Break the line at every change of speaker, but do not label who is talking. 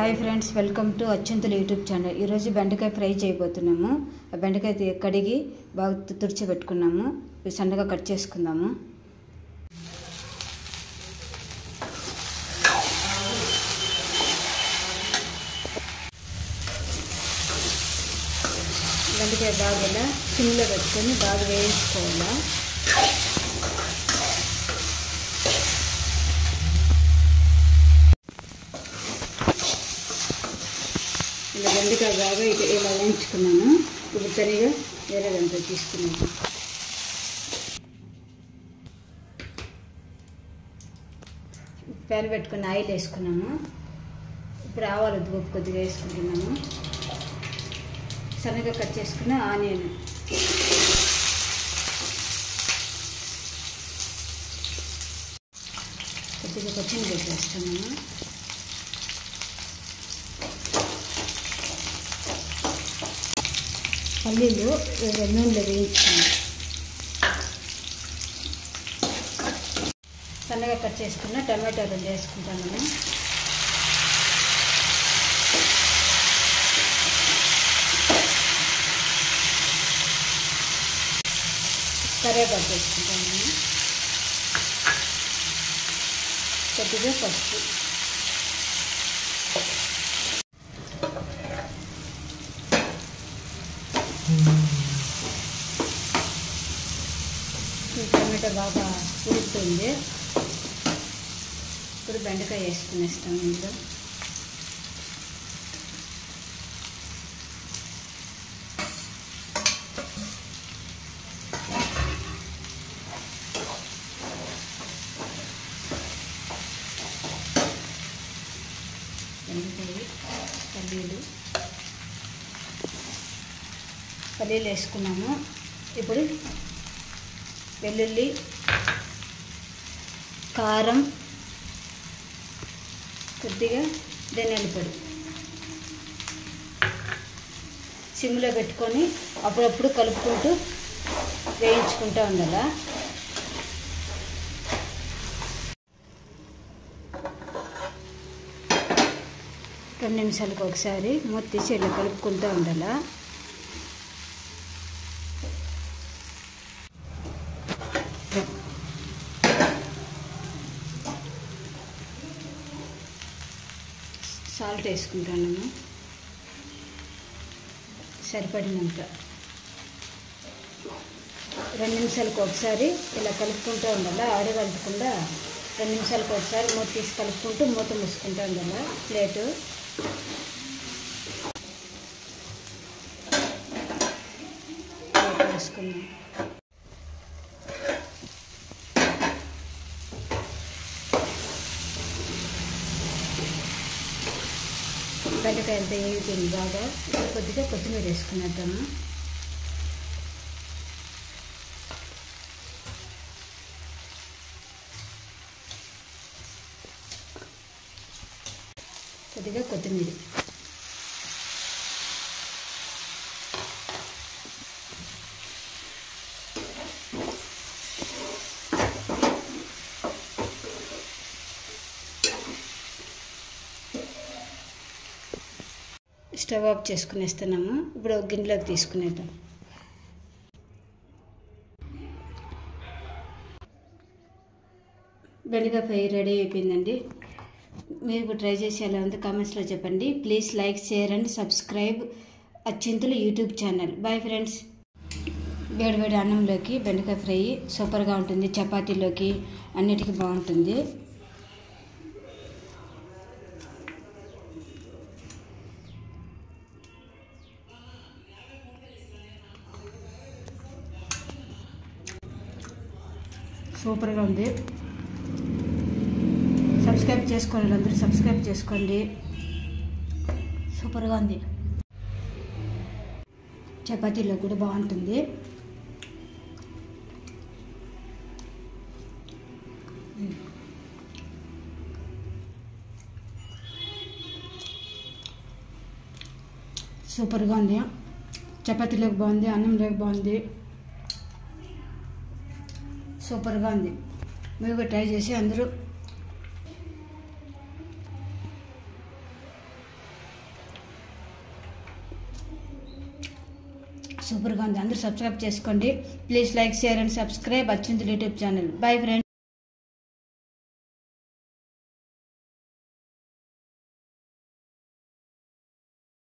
Hi friends, welcome to Achintalu YouTube channel. ఈరోజు బెండకాయ fry చేయబోతున్నాము. ఆ బెండకాయ కడిగి బాగా తుడిచిపెట్టుకున్నాము. సన్నగా కట్ చేసుకుందాము. బెండకాయ బాగా ఇలా సిమ్లో పెట్టుకొని బాగా వేయించుకోవాలా. ఇలా బెండకాయ బాగా ఇలా వేయించుకున్నాను. ఇప్పుడు తనిగా వేరే దాంట్లో తీసుకున్నాను. ప్యాన్ పెట్టుకుని ఆయిల్ వేసుకున్నాము. ఇప్పుడు ఆవాలు కొద్దిగా వేసుకుంటున్నాము. సన్నగా కట్ చేసుకున్న ఆనియన్, కొద్దిగా పచ్చిమిరపకాయ వేస్తున్నాము. పల్లీలు నూనెలో వేయించుకున్నాం. సన్నగా కట్ చేసుకున్న టమాటాలు వేసుకుంటాము. కరివేపాకు వేసుకుంటాము. కొద్దిగా పసుపు, టమాటా బాగా ఉడుకుతుంది. ఇప్పుడు బెండకాయ వేసుకునేస్తాము. ఇందులో బెండకాయ, పల్లీలు వేసుకున్నాము. ఇప్పుడు వెల్లుల్లి, కారం, కొద్దిగా ధనియాల పొడి సిమ్లో పెట్టుకొని అప్పుడప్పుడు కలుపుకుంటూ వేయించుకుంటూ ఉండాలి. రెండు నిమిషాలకు ఒకసారి మూత తీసి ఇలా కలుపుకుంటూ ఉండాలి. సాల్ట్ వేసుకుంటాము సరిపడినంత. రెండు నిమిషాలకు ఒకసారి ఇలా కలుపుకుంటూ ఉండాలి. ఆడగలపకుండా 2 నిమిషాలకు ఒకసారి మూత తీసి కలుపుకుంటూ మూత మూసుకుంటూ ఉండాలి. ప్లేటు వేసుకున్నాం. బెండకాయ అంతా వేగిపోయింది బాగా. కొద్దిగా కొత్తిమీర వేసుకునేద్దాము. కొద్దిగా కొత్తిమీర, స్టవ్ ఆఫ్ చేసుకునేస్తున్నాము. ఇప్పుడు ఒక గిన్నెలోకి తీసుకునేద్దాం. బెండకాయ ఫ్రై రెడీ అయిపోయిందండి. మీరు కూడా ట్రై చేసి ఎలా ఉందో కామెంట్స్లో చెప్పండి. Please like, share and subscribe Achintalu YouTube channel. Bye friends. వేడివేడి అన్నంలోకి బెండకాయ ఫ్రై సూపర్గా ఉంటుంది. చపాతీలోకి అన్నిటికీ బాగుంటుంది. సూపర్గా ఉంది. సబ్స్క్రైబ్ చేసుకోండి, అందరూ సబ్స్క్రైబ్ చేసుకోండి. సూపర్గా ఉంది. చపాతీలో కూడా బాగుంటుంది. సూపర్గా ఉంది. చపాతీలోకి బాగుంది, అన్నంలోకి బాగుంది. సూపర్గా ఉంది. మీరు ట్రై చేసి అందరూ సూపర్గా ఉంది. అందరూ సబ్స్క్రైబ్ చేసుకోండి. Please like share and subscribe Achintalu YouTube channel. Bye friends.